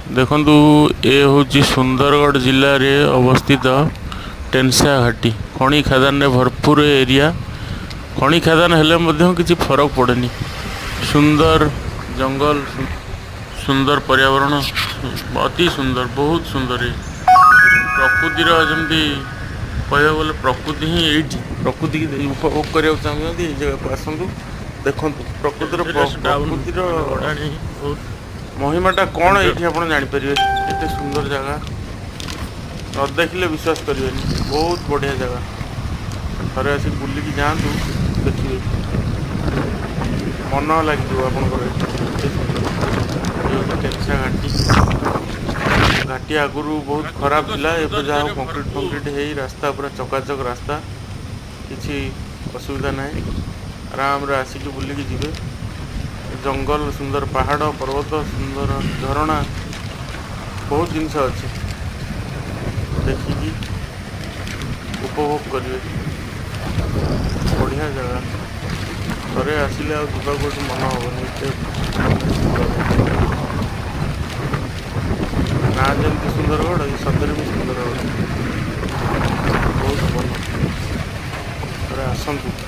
देखु ये हूँ सुंदरगढ़ जिले में अवस्थित टेनसा घाटी खଣି खादान में भरपूर एरिया खଣି खादान हेले किसी फरक पड़ेनी सुंदर जंगल सुंदर पर्यावरण अति सुंदर बहुत सुंदर प्रकृतिर जमी कह गले प्रकृति ही ये प्रकृति की उपभोग करने चाहते जगह को आसतु देखु प्रकृतिर महिमाटा कौन ये आप जापर एत सुंदर जगह न देखिले विश्वास करेंगे बहुत बढ़िया जगह थे आसिक बुलिकी जातु देखिए मन लगे टेनसा घाटी घाटी आगुरी बहुत खराब थिला एबे जहाँ कंक्रीट फंक्रीट हो रास्ता पूरा चकाचक रास्ता किसी असुविधा ना आराम रे आसिक बुलिकी जीवे जंगल सुंदर पहाड़ पर्वत सुंदर झरणा बहुत जिनस अच्छे देखिकी उपभोग करेंगे बढ़िया जगह थे आसिले आवा मन हेनी ना जमी सुंदरगढ़ ये सतरे भी सुंदरगढ़ बहुत भल थे आसतु।